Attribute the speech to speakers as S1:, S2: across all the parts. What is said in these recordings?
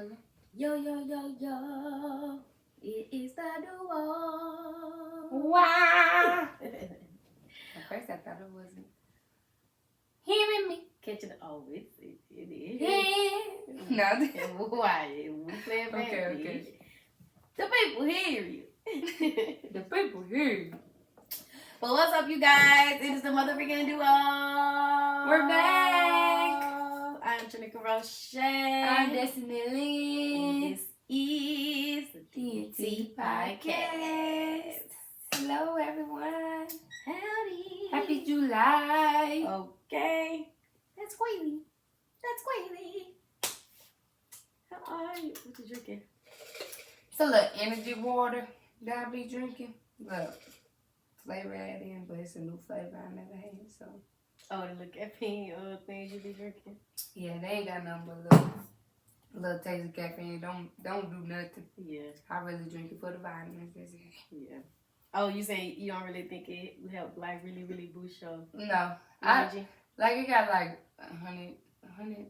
S1: Hello?
S2: Yo, yo, yo, yo. It is the duo.
S1: Wow! At first I thought it wasn't.
S2: Hearing me. Catching it. Oh, it is.
S1: Yeah. No.
S2: Why? We play it back.
S1: Okay.
S2: The people hear you.
S1: The people hear you.
S2: But what's up, you guys? It is the motherfucking duo.
S1: We're back.
S2: I'm Janika Roche.
S1: I'm Destiny Lynn.
S2: And this is the DNT Podcast.
S1: Hello, everyone.
S2: Howdy.
S1: Happy July.
S2: Okay. That's crazy. How are you? What you drinking?
S1: It's a little energy water that I be drinking. Look, flavor add in, but it's a new flavor I never had, so.
S2: Oh, the little caffeine things you be drinking?
S1: Yeah, they ain't got nothing but a little taste of caffeine. Don't do nothing.
S2: Yeah.
S1: I really drink it for the vitamins. That's it.
S2: Yeah. Oh, you saying you don't really think it would help, like, really boost your
S1: No.
S2: energy?
S1: It got like 100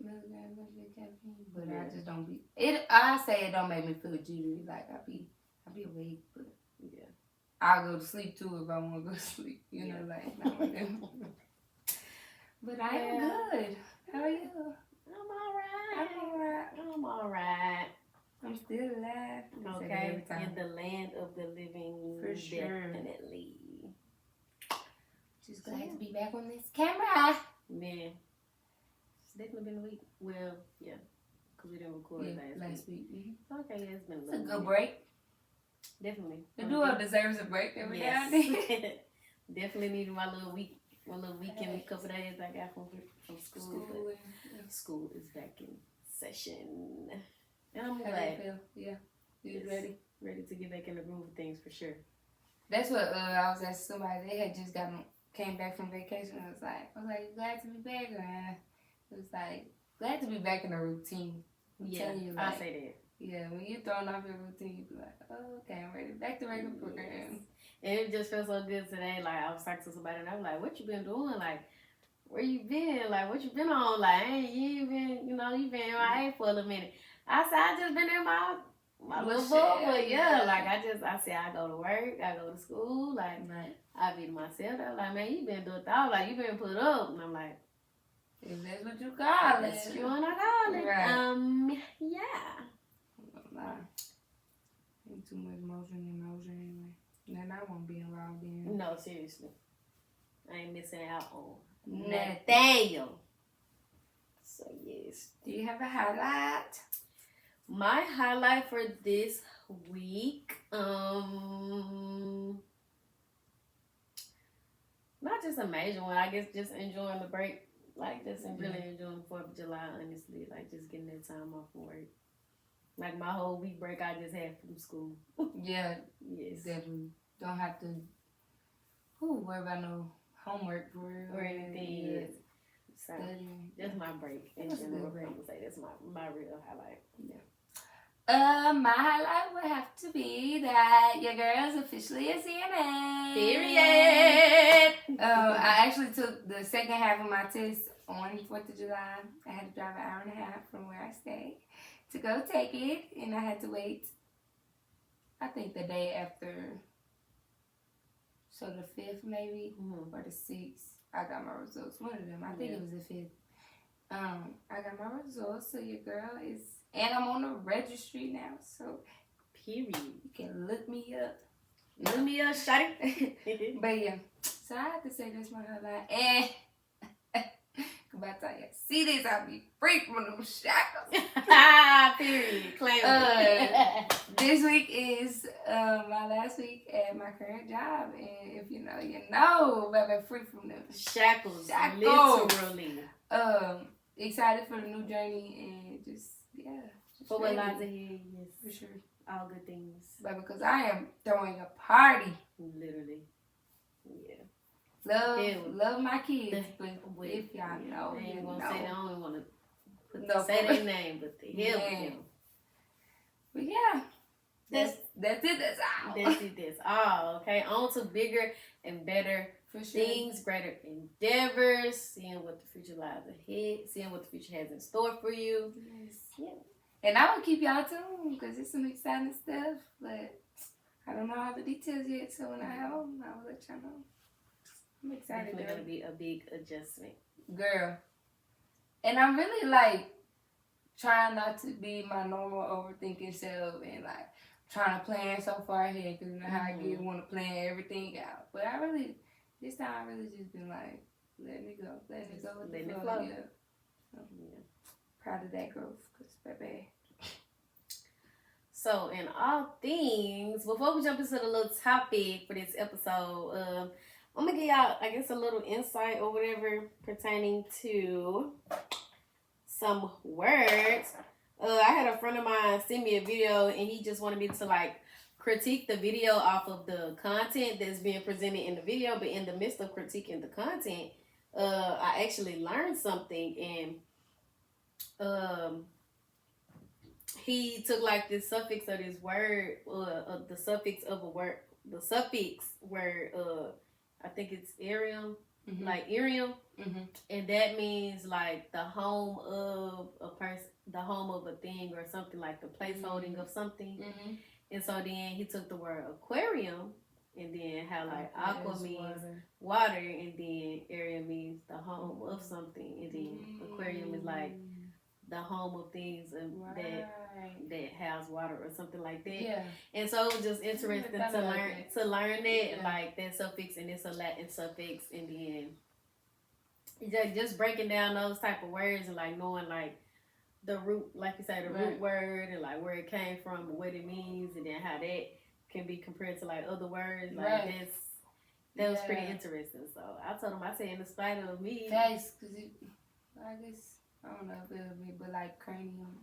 S1: milligrams of caffeine, but
S2: Yeah.
S1: I just don't be. I say it don't make me feel jittery. Like I be awake, but
S2: Yeah.
S1: I'll go to sleep too if I want to go to sleep. You know, like not whatever. But I am good. How are you?
S2: I'm alright.
S1: I'm still alive.
S2: Okay. In the land of the living.
S1: For sure.
S2: Definitely.
S1: Just glad to be back on this camera.
S2: Man. It's definitely been a week. Well, yeah. Because we didn't record last week.
S1: Mm-hmm.
S2: Okay, yeah, it's been a
S1: It's
S2: little
S1: a good
S2: bit.
S1: break.
S2: Definitely.
S1: The duo deserves a break every now and then.
S2: Definitely needed my little weekend, couple days I got from school. But school is back in session. And I'm
S1: How
S2: glad.
S1: you feel? Yeah. You
S2: Yes. Ready to get back in the groove of things for sure.
S1: That's what I was asking somebody. They had just came back from vacation. I was like, glad to be back, or it was like, glad to be back in a routine. I'm telling you, like,
S2: I say that.
S1: Yeah, when you're thrown off your routine, you be like, oh, okay, I'm ready. Back to regular program.
S2: And it just felt so good today. Like, I was talking to somebody and I was like, what you been doing? Like, where you been? Like, what you been on? Like, hey, you been, you been in my for a little minute. I said, I just been in my little book. But yeah, like, I said, I go to work, I go to school. Like, I be to myself. They're like, man, you been doing thought. Like, you been put up. And I'm like,
S1: if that's what you call it.
S2: That's what you want to call it.
S1: Right.
S2: Yeah.
S1: Ain't too much motion anyway. Then I won't be involved in.
S2: No, seriously. I ain't missing out on
S1: Nothing.
S2: Nathaniel. So, yes.
S1: Do you have a highlight?
S2: My highlight for this week, not just a major one. I guess just enjoying the break. Like, just really enjoying 4th of July, honestly. Like, just getting that time off from work. Like, my whole week break I just had from school.
S1: Yeah.
S2: Yes.
S1: Definitely. Don't have to worry about no homework for real.
S2: Or anything.
S1: Yeah.
S2: Yes. So, that's my break. In general, I'm going to say that's my real highlight. Yeah.
S1: My highlight would have to be that your girl is officially a CNA.
S2: Period.
S1: I actually took the second half of my test on 4th of July. I had to drive an hour and a half from where I stay to go take it, and I had to wait, I think the day after, so the 5th maybe, or the 6th, I got my results. One of them, I think it was the 5th. I got my results, so your girl is, and I'm on the registry now, so
S2: Period.
S1: you can look me up.
S2: Look me up, shawty.
S1: But yeah, so I have to say that's my highlight. And by the time you see this, I'll be free from them shackles.
S2: Period. Claim
S1: This week is my last week at my current job, and if you know, you know, baby, free from them
S2: shackles.
S1: Shackles.
S2: Literally.
S1: Excited for the new journey, and just
S2: For what lies ahead, yes.
S1: For sure.
S2: All good things.
S1: But because I am throwing a party.
S2: Literally. Yeah.
S1: Love my kids, but if y'all know,
S2: I ain't
S1: you
S2: gonna
S1: know.
S2: say, I don't want to say their name, but the hell with them.
S1: But yeah, that's it. That's all.
S2: That's all. Okay, on to bigger and better
S1: For sure.
S2: things, greater endeavors, seeing what the future lies ahead, seeing what the future has in store for you.
S1: Yes.
S2: Yeah.
S1: And I will keep y'all tuned because it's some exciting stuff, but I don't know all the details yet. So when I have them, I will let y'all know. I'm excited.
S2: It's gonna be a big adjustment,
S1: girl. And I'm really like trying not to be my normal overthinking self and like trying to plan so far ahead because you know how I get want to plan everything out. But this time I really just been like, letting it go with the flow. Yeah. So, proud of that growth, cause baby.
S2: So in all things, before we jump into the little topic for this episode, I'm gonna give y'all, I guess, a little insight or whatever pertaining to some words. I had a friend of mine send me a video and he just wanted me to like critique the video off of the content that's being presented in the video, but in the midst of critiquing the content, I actually learned something, and he took like the suffix of this word, the suffix of a word, the suffix word, I think it's Arium, like Arium, and that means like the home of a person, the home of a thing or something, like the placeholding of something. And so then he took the word aquarium, and then how like aqua means water, and then area means the home of something, and then aquarium is like the home of things that house water or something like that. Yeah. And so it was just interesting to learn that like that suffix, and it's a Latin suffix, and then just breaking down those type of words and like knowing like the root, like you say, the root word and like where it came from and what it means, and then how that can be compared to like other words. Like that was pretty interesting. So I told him, I said, in spite of me,
S1: thanks, cause I guess I don't know if it'll be, but like cranium,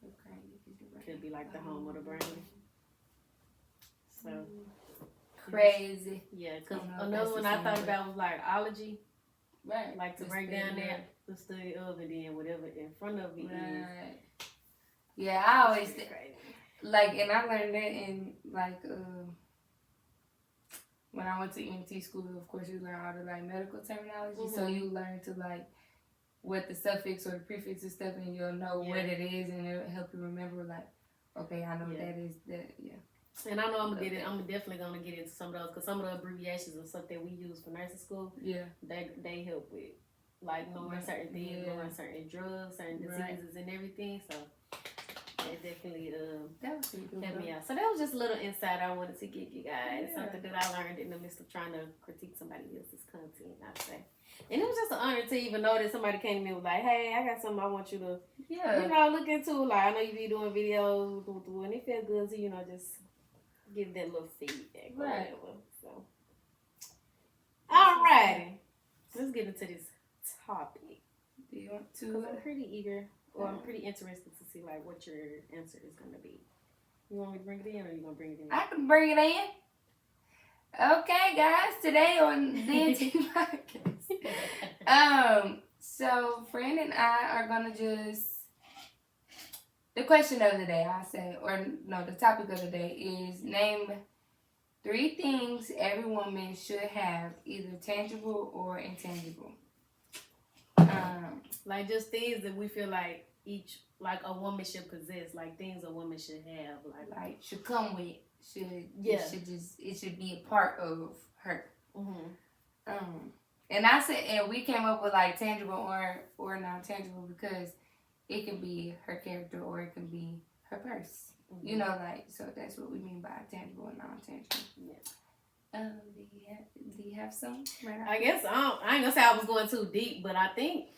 S1: like cranium
S2: could be like the home of the brain. So
S1: crazy.
S2: Yeah, cause another one I thought about was like ology. Right. Like to break down that the study of it, and whatever in front of it is.
S1: Yeah, I always like, and I learned that in like when I went to ENT school. Of course, you learn all the like medical terminology, so you learn to like what the suffix or the prefix and stuff, and you'll know what it is, and it'll help you remember. Like, okay, I know what that is. That
S2: And I know I'm definitely gonna get into some of those, because some of the abbreviations and stuff that we use for nursing school, they help with like knowing certain things, knowing certain drugs, certain diseases, and everything. So it definitely helped me out. So that was just a little insight I wanted to give you guys. Something that I learned in the midst of trying to critique somebody else's content, I'd say. And it was just an honor to even know that somebody came to me and was like, hey, I got something I want you to, look into. Like, I know you be doing videos, and it felt good to, just give that little feedback or whatever. So, alrighty. Let's get into this topic.
S1: Do you want to?
S2: Because I'm pretty eager, or I'm pretty interested to see, like, what your answer is going to be. You want me to bring it in, or you going to bring it in?
S1: I can bring it in. Okay, guys, today on DNT Podcast. So Fran and I are gonna the question of the day, the topic of the day is name 3 things every woman should have, either tangible or intangible.
S2: Like just things that we feel like a woman should possess, like things a woman should have, like
S1: should come with. It should be a part of her. And I said, and we came up with like tangible or non-tangible, because it can be her character or it can be her purse. So that's what we mean by tangible and non-tangible. Do you have some?
S2: I guess I ain't gonna say I was going too deep, but I think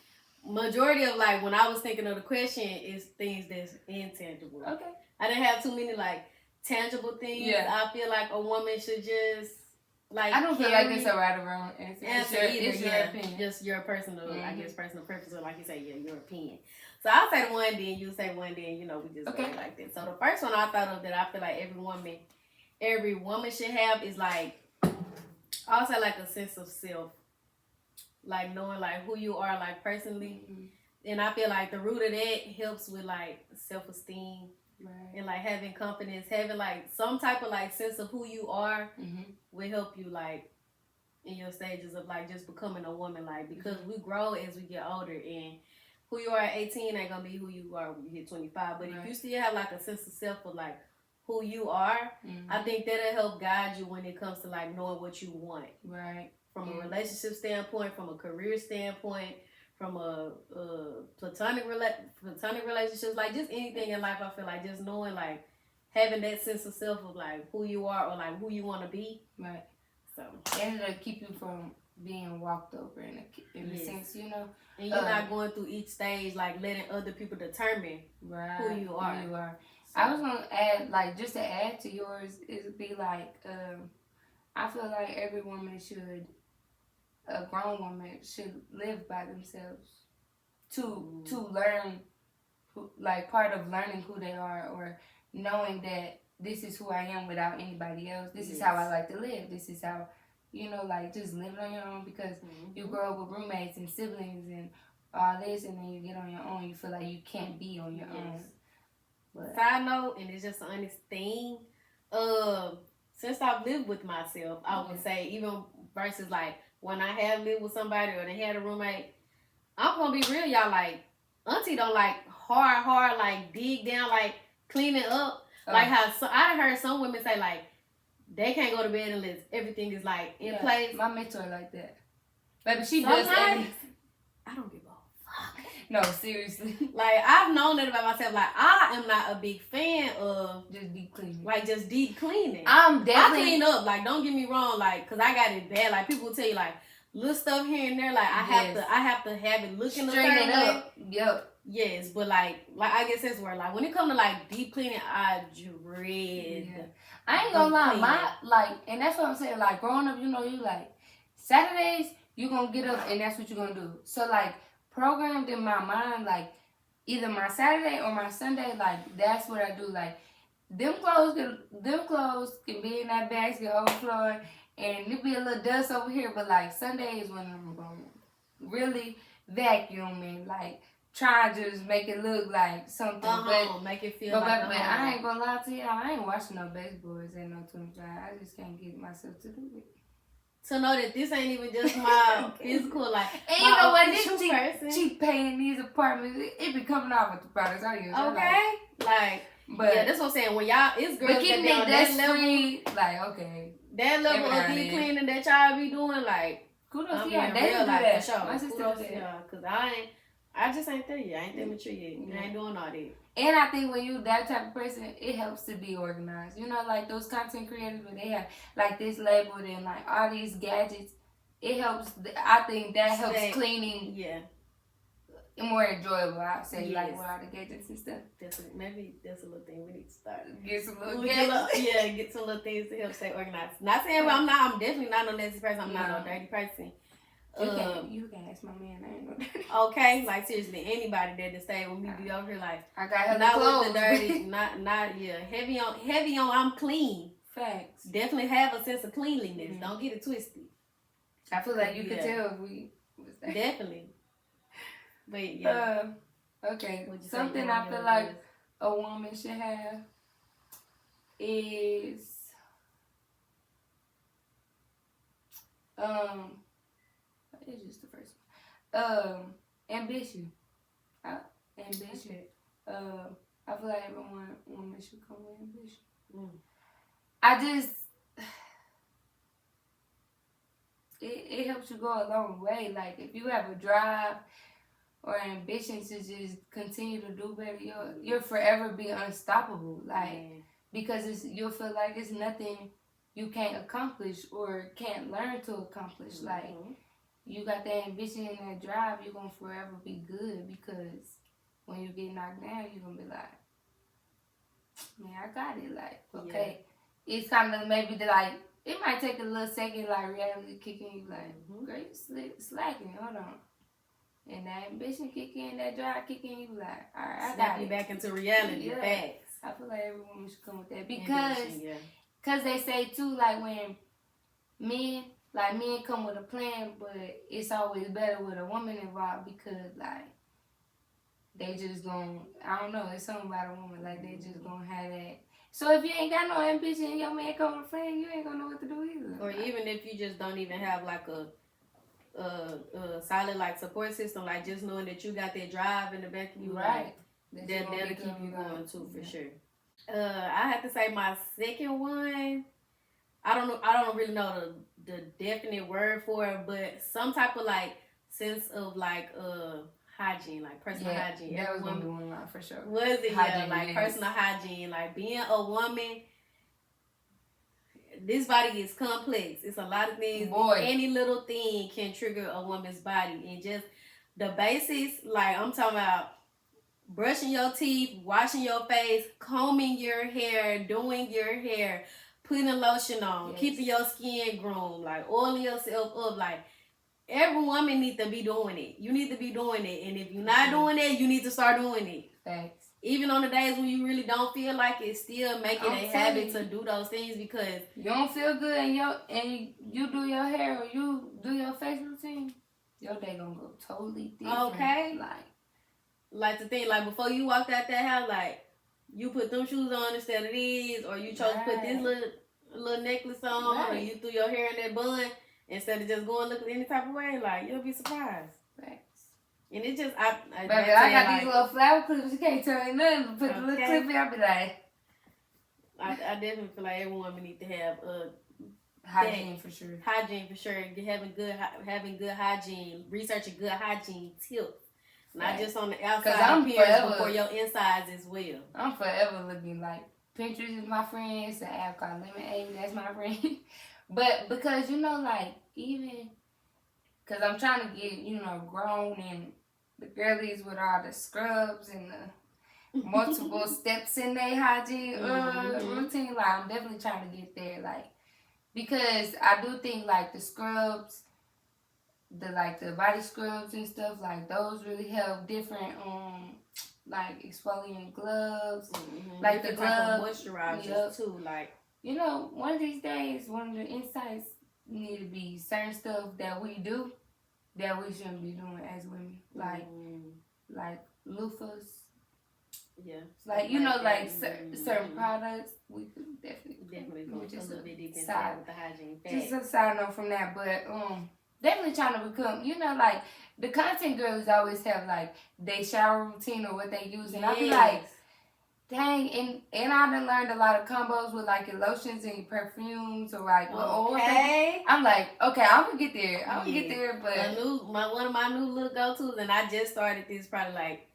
S2: majority of like when I was thinking of the question is things that's intangible. Okay. I didn't have too many like tangible things. I feel like a woman should just like. I
S1: don't feel like it's a right or wrong answer.
S2: It's your opinion. Just your personal, I guess, personal preference, or like you say, your opinion. So I'll say one, then you say one, then we just go like that. So the first one I thought of that I feel like every woman should have is like, I'll say like a sense of self, like knowing like who you are like personally, and I feel like the root of that helps with like self-esteem. Right. And like having confidence, having like some type of like sense of who you are will help you like in your stages of like just becoming a woman, like because we grow as we get older, and who you are at 18 ain't gonna be who you are when you hit 25. But if you still have like a sense of self of like who you are, I think that'll help guide you when it comes to like knowing what you want.
S1: Right.
S2: From a relationship standpoint, from a career standpoint, from a platonic relationships, like just anything in life. I feel like just knowing like having that sense of self of like who you are or like who you want to be.
S1: Right.
S2: So
S1: and it'll keep you from being walked over in a sense, you know.
S2: And you're not going through each stage like letting other people determine who you are.
S1: Who you are. So, I was gonna add, like, just to add to yours, it'd be like, I feel like every woman should, a grown woman should live by themselves to learn, like part of learning who they are or knowing that this is who I am without anybody else. This is how I like to live. This is how, you know, like just living on your own because you grow up with roommates and siblings and all this, and then you get on your own. You feel like you can't be on your own. But
S2: side note, and it's just an honest thing. Since I've lived with myself, I would say even versus like when I have lived with somebody or they had a roommate, I'm gonna be real, y'all. Like auntie don't like hard like dig down like cleaning up. Like how I heard some women say like they can't go to bed unless everything is like in place.
S1: My mentor like that. Baby, she does everything.
S2: I don't give a fuck.
S1: No, seriously.
S2: Like I've known that about myself. Like I am not a big fan of
S1: just deep cleaning.
S2: Like just deep cleaning.
S1: I'm definitely
S2: I clean up. Like don't get me wrong. Like cause I got it bad. Like people tell you like little stuff here and there. Like I have to have it looking
S1: straighten it up. Yep.
S2: Yes, but like I guess that's where like when it comes to like deep cleaning, I dread.
S1: Yeah. I ain't gonna lie, and that's what I'm saying. Like growing up, you know, you like Saturdays, you gonna get up and that's what you gonna do. So like programmed in my mind, like either my Saturday or my Sunday, like that's what I do. Like them clothes can be in that basket overflowing, and it be a little dust over here. But like Sunday is when I'm gonna really vacuum and like try to just make it look like something, but
S2: make it feel like.
S1: But I ain't gonna lie to y'all. I ain't watching no baseboards and no 25. I just can't get myself to do it.
S2: To know that this ain't even just my physical, like,
S1: and you know what? This cheap paying these apartments, it be coming off with the products I use.
S2: Okay, like, but yeah, that's what I'm saying. When y'all, it's girls that be on that level,
S1: like, okay,
S2: that level of deep cleaning that y'all be doing, like,
S1: kudos to y'all. They do that.
S2: For sure.
S1: My sister
S2: kudos to y'all, cause I just ain't there yet. I ain't that mature yet. I ain't doing all that.
S1: And I think when you that type of person, it helps to be organized. You know, like those content creators when they have like this label and like all these gadgets, it helps. I think that helps cleaning.
S2: Yeah.
S1: More enjoyable, I'd say, like with all the gadgets and stuff.
S2: Maybe that's a little thing we need to start.
S1: Get some little gadgets.
S2: Get some little things to help stay organized. Not saying I'm definitely not a nasty person. I'm not a dirty person.
S1: You can ask my man. I ain't no dirty.
S2: Okay, like seriously, anybody that stay with me be over here like
S1: I got her
S2: not
S1: clothes.
S2: With the dirty, not heavy on. I'm clean.
S1: Facts.
S2: Definitely have a sense of cleanliness. Mm-hmm. Don't get it twisted.
S1: I feel like you could tell if we was there.
S2: Definitely. But yeah.
S1: Okay. Something I feel like a woman should have is it's just the first one. Ambition. Ambition. I feel like every woman should come with ambition. It helps you go a long way. Like if you have a drive or ambition to just continue to do better, you'll forever be unstoppable. Like because you'll feel like it's nothing you can't accomplish or can't learn to accomplish. Like you got that ambition and that drive, you're gonna forever be good because when you get knocked down, you're gonna be like, man, I got it. Like, okay. It's kind of maybe like, it might take a little second, like reality kicking, you like, great, slacking, hold on. And that ambition kick in, that drive kick in, you like, all right, I got
S2: you
S1: it.
S2: back into reality, facts.
S1: I feel like every woman should come with that because they say too, like when men come with a plan, but it's always better with a woman involved because like they just gonna, I don't know, it's something about a woman, like they just gonna have that. So if you ain't got no ambition and your man come with a plan, you ain't gonna know what to do either.
S2: Or even if you just don't even have like solid like support system, like just knowing that you got that drive in the back of you,
S1: right.
S2: Like, that'll keep you going too, for sure. I have to say my second one. I don't really know the definite word for it, but some type of like sense of like hygiene, like personal hygiene.
S1: That was gonna be one of mine for sure.
S2: Was it? Hygiene, like personal hygiene, like being a woman. This body is complex. It's a lot of things. Boy. Any little thing can trigger a woman's body, and just the basics. Like I'm talking about brushing your teeth, washing your face, combing your hair, doing your hair, putting lotion on, keeping your skin groomed, like oiling yourself up. Like every woman needs to be doing it. You need to be doing it, and if you're not doing it, you need to start doing it.
S1: Thanks.
S2: Even on the days when you really don't feel like it, still make it a habit to do those things, because
S1: you don't feel good and you do your hair or you do your face routine, your day gonna go totally different.
S2: Okay. Like the thing, like before you walked out that house, like you put them shoes on instead of these, or you chose to put this little necklace on, or you threw your hair in that bun instead of just going looking any type of way. Like you'll be surprised. And it just, I
S1: got these little flower clips. You can't tell me nothing. Put the little clip in, I'll be like.
S2: I definitely feel like every woman needs to have
S1: hygiene for sure.
S2: Hygiene for sure. Having good hygiene. Researching good hygiene tips. Not just on the outside appearance, but for your insides as well.
S1: I'm forever looking like Pinterest is my friend. It's an app called Lemonade. That's my friend. But because like even. Because I'm trying to get, grown and the girlies with all the scrubs and the multiple steps in their hygiene routine. Like, I'm definitely trying to get there. Like, because I do think, like, the scrubs, the body scrubs and stuff, like, those really help. Different, like, exfoliating gloves. Mm-hmm. Like, the gloves.
S2: Moisturizers, too. Like,
S1: one of these days, one of the insights need to be certain stuff that we do that we shouldn't be doing as women, like loofahs.
S2: Yeah.
S1: Like certain products, we could definitely
S2: go just a little bit deep inside with the hygiene.
S1: Just a side note from that, but definitely trying to become, like the content girls always have like their shower routine or what they use, and I be like. Dang, and I done learned a lot of combos with like your lotions and your perfumes or like oils. I'm like, okay, I'm gonna get there. But
S2: one of my new little go-tos, and I just started this probably like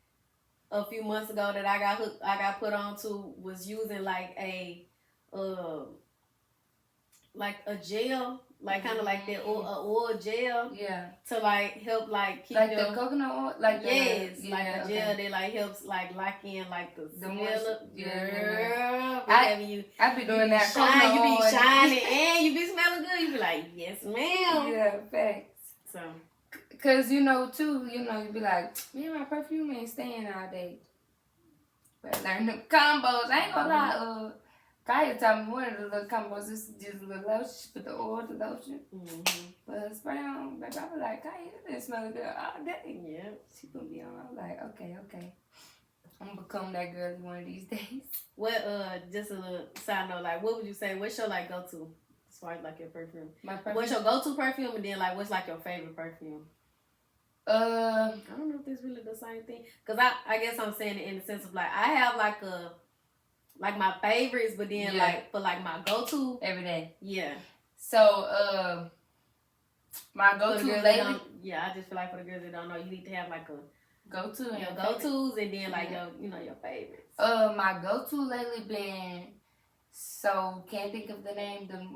S2: a few months ago that I got put on to, was using like a gel. Like kind of like that oil gel, to like help like keep
S1: like the coconut oil, like
S2: a gel that like helps like lock in like the smell of girl.
S1: I be doing that.
S2: You be shining and you be smelling good. You be like, yes, ma'am.
S1: Yeah, facts.
S2: So,
S1: cause too, you be like, man, my perfume ain't staying all day. But learn them combos. I ain't gonna lie. Kaya told me one of the little combos is just a little lotion. She put the oil, the lotion. Mm-hmm. But spray on, baby. I was like, Kaya, this didn't smell good all day. Yeah. She put me on. I was like, okay. I'm gonna become that girl one of these days.
S2: What, just a little side note, like, what would you say? What's your, like, go-to as far as, like, your perfume?
S1: My perfume?
S2: What's your go-to perfume? And then, like, what's, like, your favorite perfume? I don't know if this really the same thing. Because I guess I'm saying it in the sense of, like, I have, like my favorites, but then like for like my go-to
S1: every day.
S2: Yeah.
S1: So my go-to lately.
S2: I just feel like for the girls that don't know, you need to have like a
S1: go-to and
S2: your go-tos, and then like your favorites.
S1: My go-to lately been, so can't think of the name, the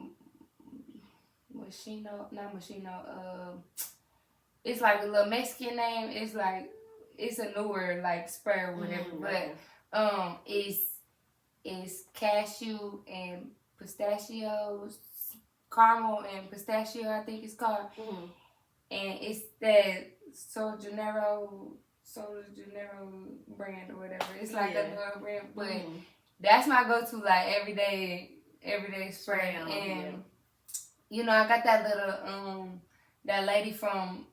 S1: Moschino. It's like a little Mexican name. It's like it's a newer like spray or whatever, but it's cashew and pistachios, caramel and pistachio, I think it's called. Mm-hmm. And it's that Sol de Janeiro brand or whatever. It's like a little brand, but that's my go-to like everyday spray. And I got that little that lady from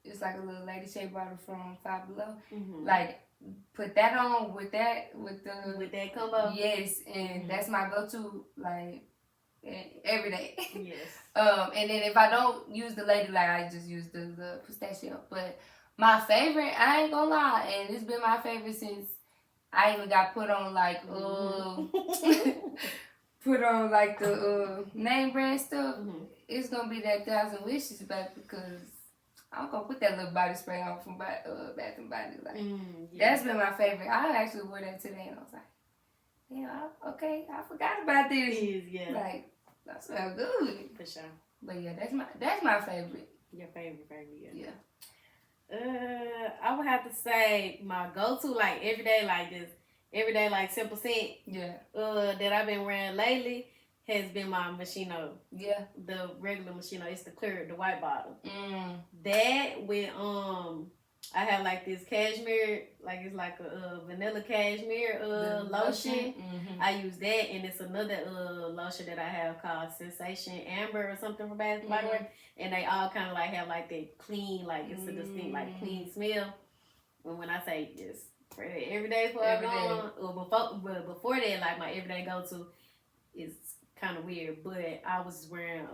S1: it's like a little lady shea bottle from Five Below, like. Put that on with that combo. Yes, and that's my go-to. Like every day.
S2: Yes.
S1: And then if I don't use the Lady Light, I just use the pistachio. But my favorite, I ain't gonna lie, and it's been my favorite since I even got put on like put on like the name brand stuff. It's gonna be that 1,000 Wishes, back, because I'm gonna put that little body spray on from Bath and Body. Like that's been my favorite. I actually wore that today, and I was like, yeah, okay, I forgot about this.
S2: It is, yeah.
S1: Like, that smell good.
S2: For sure.
S1: But yeah, that's my favorite.
S2: Your favorite, yeah.
S1: Yeah.
S2: I would have to say my go-to, like everyday, like simple scent.
S1: Yeah.
S2: That I've been wearing lately has been my Moschino.
S1: Yeah.
S2: The regular Moschino. It's the clear, the white bottle.
S1: That
S2: with I have like this cashmere, like it's like a vanilla cashmere lotion. I use that, and it's another lotion that I have called Sensation Amber or something from Bath and Body Works, and they all kind of like have like that clean, like it's a distinct like clean smell. And when I say just every day before I go on, or before that, like my everyday go to is kind of weird, but I was wearing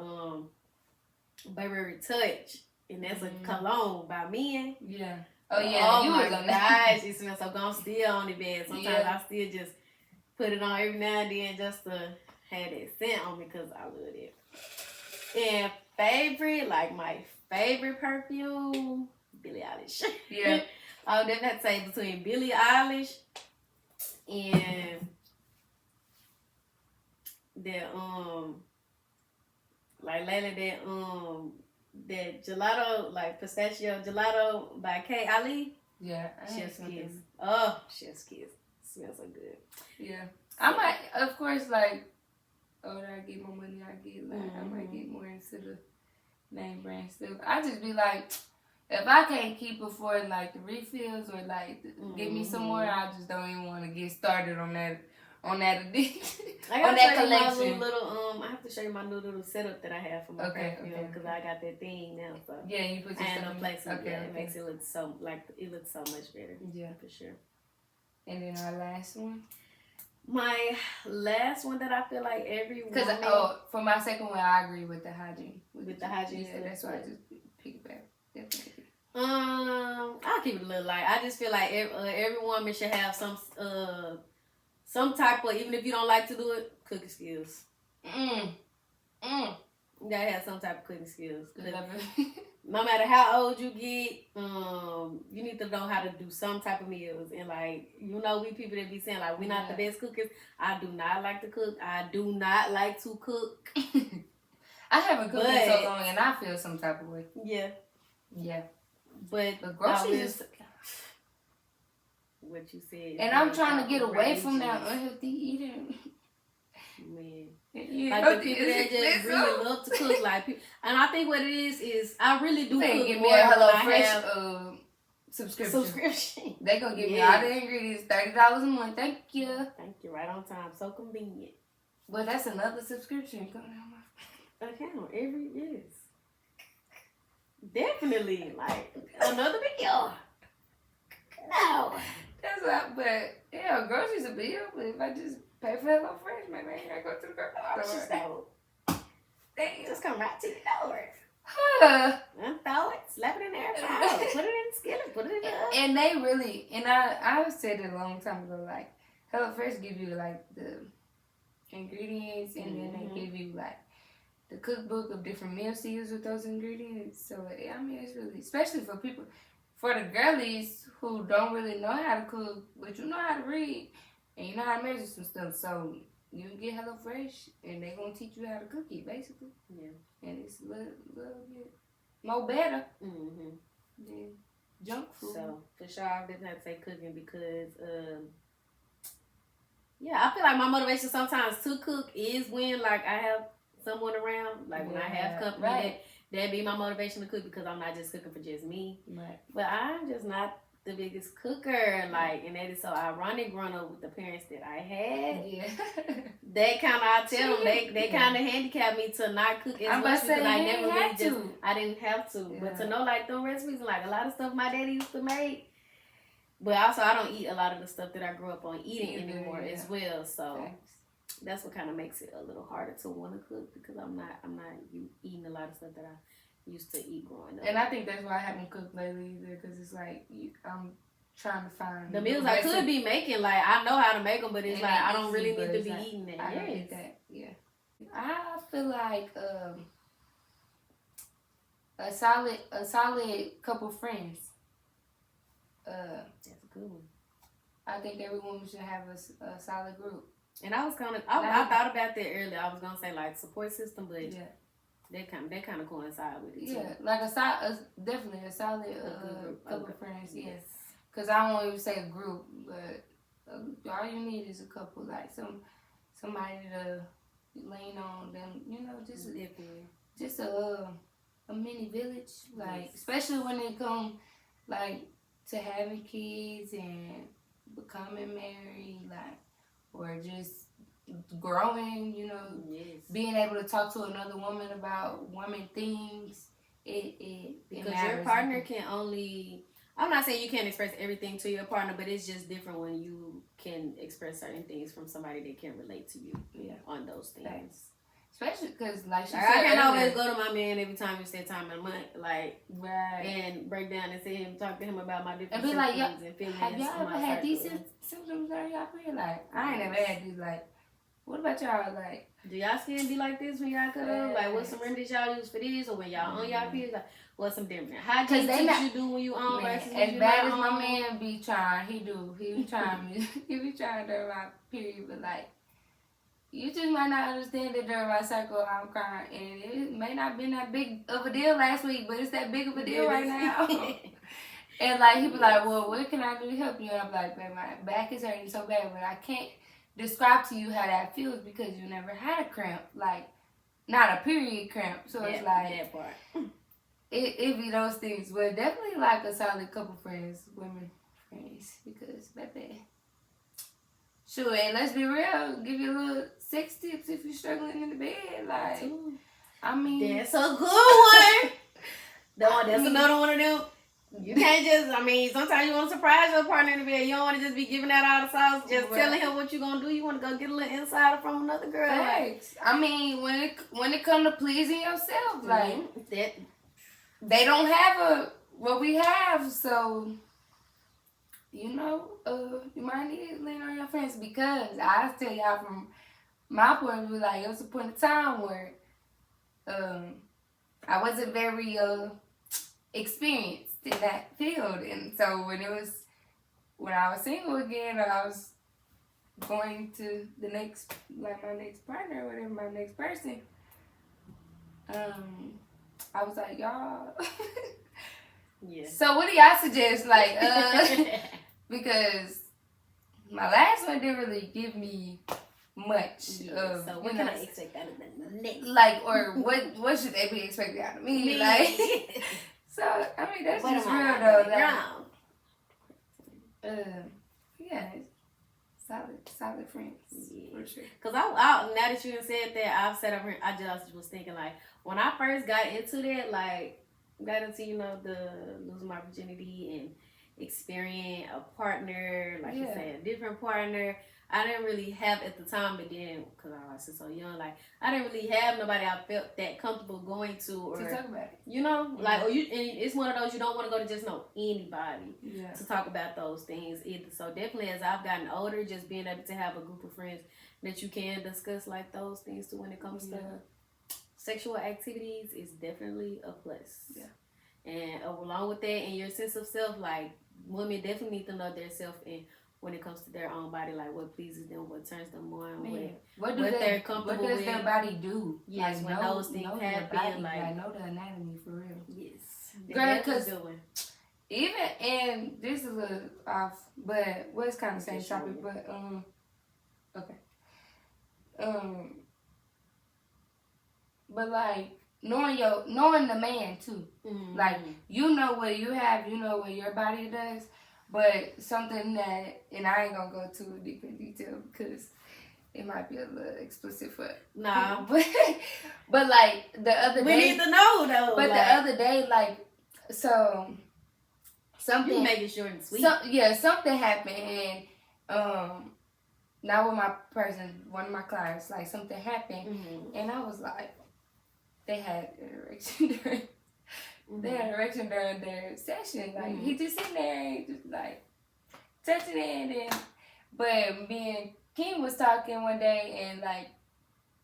S2: Baby Touch. And that's a cologne by men.
S1: Yeah. Oh, yeah.
S2: Oh, my gosh. It smells so good. I'm still on the bed. Sometimes I still just put it on every now and then just to have that scent on me because I love it. And favorite, like my favorite perfume, Billie Eilish.
S1: Yeah.
S2: I would definitely have to say between Billie Eilish and that, like lately that gelato, like pistachio gelato by K. Ali.
S1: Yeah.
S2: Chef's Kiss. Oh, Chef's Kiss. Smells so good.
S1: Yeah. I might, of course, like, older I get, more money I get. Like, I might get more into the name brand stuff. I just be like, if I can't keep affording, like, the refills or, like, give me some more, I just don't even want to get started on that addiction.
S2: I got that collection. I have to show you my new little setup that I have for my perfume because I got that thing now. So
S1: yeah, you put your stuff in
S2: place. It makes it look so much better. Yeah, for sure.
S1: And then our last one.
S2: My last one that I feel like every woman.
S1: Because for my second one, I agree with the hygiene.
S2: With the hygiene,
S1: yeah, that's why I just piggyback. Definitely.
S2: I'll keep it a little light. I just feel like every woman should have some type of, even if you don't like to do it, cooking skills. You gotta have some type of cooking skills. No matter how old you get, you need to know how to do some type of meals. And like, we people that be saying like, we're not the best cookers. I do not like to cook. I do not like to cook.
S1: I haven't cooked in so long and I feel some type of way.
S2: Yeah.
S1: Yeah.
S2: But
S1: the groceries
S2: what you said.
S1: And I'm trying to get away from that unhealthy eating.
S2: Man.
S1: Yeah.
S2: Like the people that just really love to cook. Like, and I think what it is I really do cook
S1: give
S2: more
S1: me a
S2: Hello
S1: Fresh subscription. They gonna give me all the ingredients, $30 a month. Thank you.
S2: Thank you. Right on time. So convenient.
S1: Well, that's another subscription coming on my
S2: account every year. Definitely. Like another video. No.
S1: That's what, but yeah, groceries a bill. But if I just pay for Hello Fresh, maybe I ain't gotta go to the grocery store.
S2: Damn, just come right to the door. Throw it, slap it in there, put it in the skillet, put it in the oven.
S1: And they really, and I said it a long time ago, like Hello Fresh give you like the ingredients, and then they give you like the cookbook of different meals to use with those ingredients. So I mean, it's really, especially for people. For the girlies who don't really know how to cook, but you know how to read and you know how to measure some stuff, so you can get Hello Fresh and they're gonna teach you how to cook it, basically. Yeah. And it's a little bit more better than junk food.
S2: So for sure, I definitely have to say cooking because I feel like my motivation sometimes to cook is when like I have someone around, like when I have company. That'd be my motivation to cook because I'm not just cooking for just me. Right. But I'm just not the biggest cooker. Like, and that is so ironic growing up with the parents that I had. Yeah. They kind of, I tell them, they kind of handicapped me to not cook as much because I never really I didn't have to. Yeah. But to know like them recipes, like a lot of stuff my daddy used to make. But also I don't eat a lot of the stuff that I grew up on eating anymore as well. So that's what kind of makes it a little harder to want to cook because I'm not eating a lot of stuff that I used to eat growing up.
S1: And I think that's why I haven't cooked lately either, because it's like I'm trying to find
S2: the meals I could be making. Like I know how to make them, but it's like I don't really need to be
S1: like,
S2: eating that.
S1: I don't eat that. Yeah, I feel like a solid couple friends.
S2: That's a good one.
S1: I think every woman should have a solid group.
S2: And I was kind of I thought about that earlier. I was gonna say like support system, but
S1: yeah.
S2: They kind of coincide with it too.
S1: Yeah, like definitely a solid couple of friends. Yes, because I won't even say a group, but all you need is a couple, like somebody to lean on. Them, just a mini village, like especially when it come like to having kids and becoming married, like or just growing, being able to talk to another woman about woman things. Because
S2: your partner can only. I'm not saying you can't express everything to your partner, but it's just different when you can express certain things from somebody that can relate to you. Yeah. On those things. Thanks.
S1: Especially because, like she said,
S2: I can't always go to my man every time we spend time in a month, like,
S1: right,
S2: and break down and see him, talk to him about my different
S1: and be like,
S2: and feelings.
S1: Have y'all ever had these symptoms during y'all period? Like, I ain't never had these. Like, what about y'all? Like,
S2: do y'all skin be like this when y'all cut up? Like, what some remedies y'all use for this, or when y'all on y'all periods? Like, what's some different? How do you do when you on versus when you
S1: bad
S2: not
S1: as
S2: on?
S1: my man be trying, he be trying me. He be trying during my period, but like. You just might not understand that during my cycle I'm crying, and it may not been that big of a deal last week, but it's that big of a deal right now. And like he be like, well, what can I do to help you? And I'm like, man, my back is hurting so bad, but I can't describe to you how that feels because you never had a cramp, like not a period cramp. So it's like
S2: that part.
S1: It be those things, but definitely like a solid couple friends, women friends, because baby. Sure, and let's be real, give you a little sex tips if you're struggling in the bed. Like, I mean.
S2: That's a good one. That's another one of them. You can't just, sometimes you want to surprise your partner in the bed. You don't want to just be giving out all the sauce, just telling him what you're going to do. You want to go get a little insider from another girl.
S1: Thanks. I mean, when it comes to pleasing yourself, like, they don't have what we have, so... you might need to lean on your friends because I tell y'all from my point of view, like, it was a point of time where I wasn't very experienced in that field. And so when I was single again, or I was going to my next partner or whatever, my next person, I was like, y'all.
S2: Yeah.
S1: So what do y'all suggest? Like, because my last one didn't really give me much.
S2: Yeah, so what can I expect out of the next?
S1: Like, or what should they be expecting out of me? Like, so I mean that's just real though. Like, yeah, solid friends for sure.
S2: Cause now that you done said that, I've set up. I just was thinking like when I first got into that, like. Got into, the losing my virginity and experience a partner, like you said, a different partner. I didn't really have at the time, but then, because I was so young, like, I didn't really have nobody I felt that comfortable going to, or,
S1: to talk about it.
S2: Like, and it's one of those you don't want to go to just know anybody to talk about those things either. So definitely as I've gotten older, just being able to have a group of friends that you can discuss, like, those things too when it comes to sexual activities is definitely a plus. Yeah. And along with that, and your sense of self, like, women definitely need to know their self and when it comes to their own body, like what pleases them, what turns them on, what they're comfortable with.
S1: What does their body do?
S2: Yes, like, when those things happen,
S1: like know the anatomy for real.
S2: Yes.
S1: Girl, because even, and this is a little off, but it's kind of the same topic, but, okay. But like knowing the man too, like you know what you have, you know what your body does, but something that, and I ain't gonna go too deep in detail because it might be a little explicit for but like the other day
S2: we need to know though.
S1: But like, the other day, like, so something
S2: you make it short and sweet.
S1: Something happened, and not with my person, one of my clients, like something happened, and I was like, they had an erection during their session. Like he just sitting there and just like touching it, and but me and King was talking one day, and like,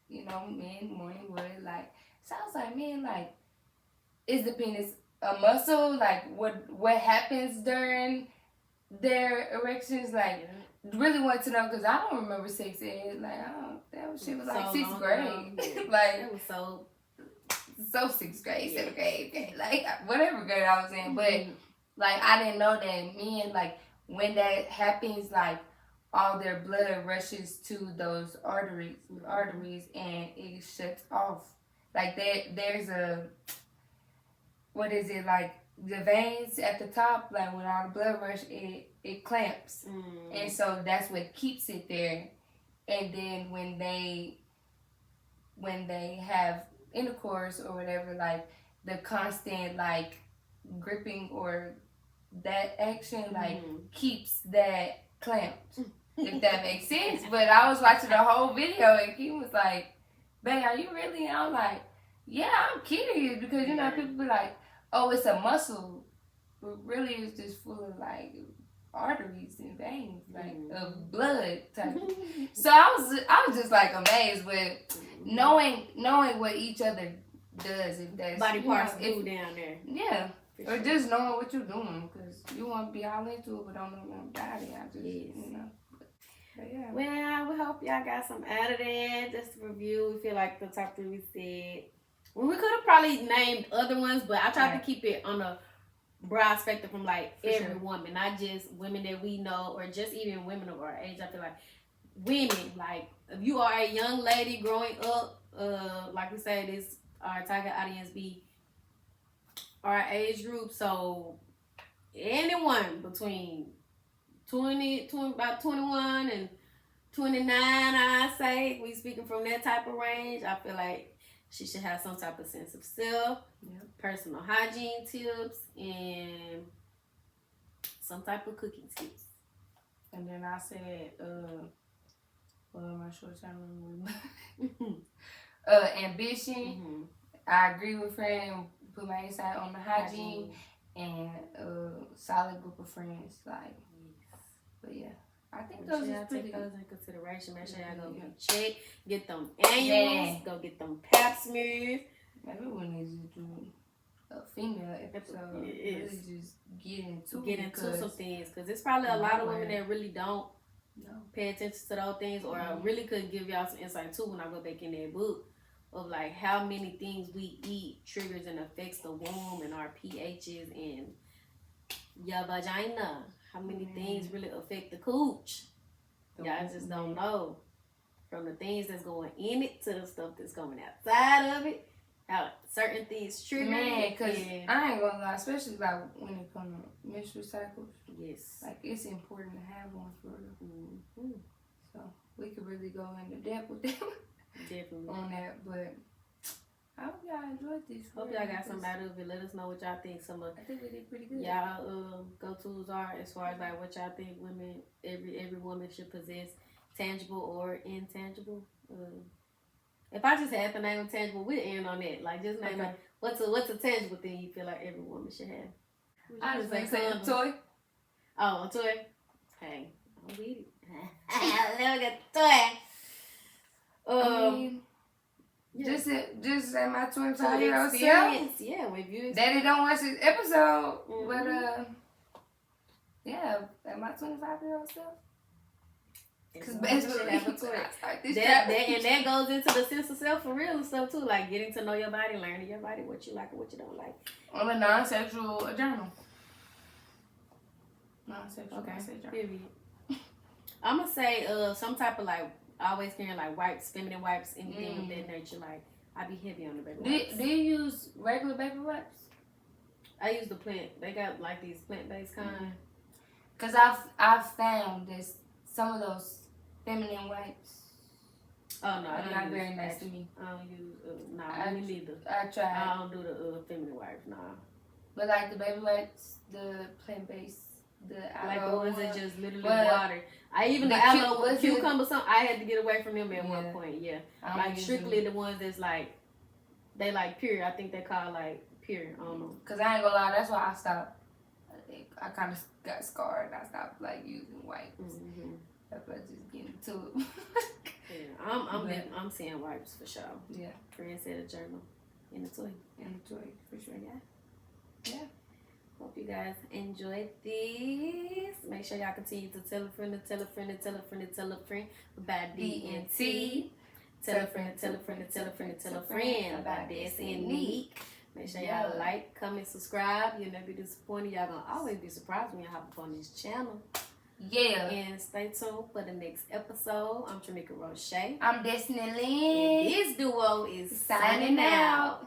S1: you know, me and Morning Wood, like, so I was like, man, like, is the penis a muscle? Like, what happens during their erections? Like, really want to know, because I don't remember sex ed. Like, that shit was like sixth grade. Like,
S2: it was
S1: so sixth grade, seventh grade, like whatever grade I was in. But like, I didn't know that men, like, when that happens, like, all their blood rushes to those arteries, and it shuts off. Like, there's a, what is it, like, the veins at the top, like, when all the blood rush, it clamps. And so that's what keeps it there. And then when they have intercourse or whatever, like, the constant, like, gripping or that action, like, keeps that clamped, if that makes sense. But I was watching the whole video, and he was like, babe, are you really? And I was like, yeah, I'm curious, because, you know, people be like, oh, it's a muscle, but really it's just full of, like, arteries and veins, like, of blood type. So I was just like amazed with knowing what each other does, if that's
S2: body parts do down there.
S1: Yeah. Or just knowing what you're doing, because you want to be all into it, but don't know nothing about it. I just, you know. But yeah.
S2: Well, we hope y'all got some out of that. Just to review, we feel like the top 3 we said. Well, we could have probably named other ones, but I tried to keep it on a broad spectrum from, like, every woman, not just women that we know, or just even women of our age. I feel like women, like, if you are a young lady growing up, like we said, this our target audience be our age group, so anyone between 20 about 21 and 29, I say, we speaking from that type of range. I feel like she should have some type of sense of self, personal hygiene tips, and some type of cooking tips.
S1: And then I said, what am I short term? Ambition. I agree with Fran. Put my insight on the hygiene and solid group of friends. Like, but yeah, I think those are pretty.
S2: Take those in consideration. Make sure y'all go get checked, get them annuals, go get them pap smears.
S1: Maybe we need to do a female episode. Really just get into
S2: some things, because it's probably a lot of women that really don't pay attention to those things, or I really could give y'all some insight too when I go back in that book of, like, how many things we eat triggers and affects the womb and our pHs and your vagina. How many things really affect the cooch? Y'all just don't know. From the things that's going in it to the stuff that's coming outside of it. How certain things trigger.
S1: Man, because I ain't gonna lie, especially, like, when it comes to menstrual cycles.
S2: Yes.
S1: Like, it's important to have one for real. So we could really go into depth with them.
S2: Definitely.
S1: On that, but I hope y'all enjoyed this.
S2: Hope y'all got something out of it. Let us know what y'all think.
S1: I think we did pretty good.
S2: Y'all go-tos are, as far as, like, what y'all think women, every woman should possess, tangible or intangible. If I just had the name of tangible, we'd end on that. Like, just name like, what's a tangible thing you feel like every woman should have?
S1: I was like, say a toy.
S2: Oh, a toy. Hey, I'm with it. Look at the toy.
S1: I mean, just at my 25-year-old self.
S2: Yeah, when you
S1: Daddy don't watch this episode, but yeah, at my 25-year-old self. Because basically,
S2: that goes into the sense of self for real and stuff too, like getting to know your body, learning your body, what you like and what you don't like.
S1: On a non-sexual journal. Non-sexual.
S2: Okay. Period. I'm gonna say some type of, like, always carrying, like, wipes, feminine wipes, anything of that nature. Like, I be heavy on the baby wipes.
S1: Do you use regular baby wipes?
S2: I use the plant. They got, like, these plant-based kind.
S1: Cause I've found this some of those feminine wipes.
S2: Oh no,
S1: are not very nice to me.
S2: I don't use me neither.
S1: I tried.
S2: I don't do the feminine wipes, nah.
S1: But, like, the baby wipes, the plant-based
S2: Like the ones that just literally
S1: But
S2: water. I even the aloe cucumber, something I had to get away from them at one point. Yeah, like strictly the ones that's like they like pure. I think they call like pure. I don't know.
S1: Cause I ain't gonna lie, that's why I stopped. I kind of got scarred. I stopped like using wipes. That's why I just get into it.
S2: Yeah, I'm seeing wipes for sure.
S1: Yeah,
S2: Friend said a journal in the toy.
S1: In the toy for sure. Yeah.
S2: Hope you guys enjoyed this. Make sure y'all continue to tell a friend, to tell a friend, to tell a friend, to tell a friend about DNT. Tell a friend, to tell a friend, to tell a friend, to tell a friend about this and Neek. Make sure y'all like, comment, subscribe. You'll never be disappointed. Y'all gonna always be surprised when y'all hop up on this channel.
S1: Yeah.
S2: And stay tuned for the next episode. I'm Tramika Roche.
S1: I'm Destiny Lynn.
S2: And this duo is signing out.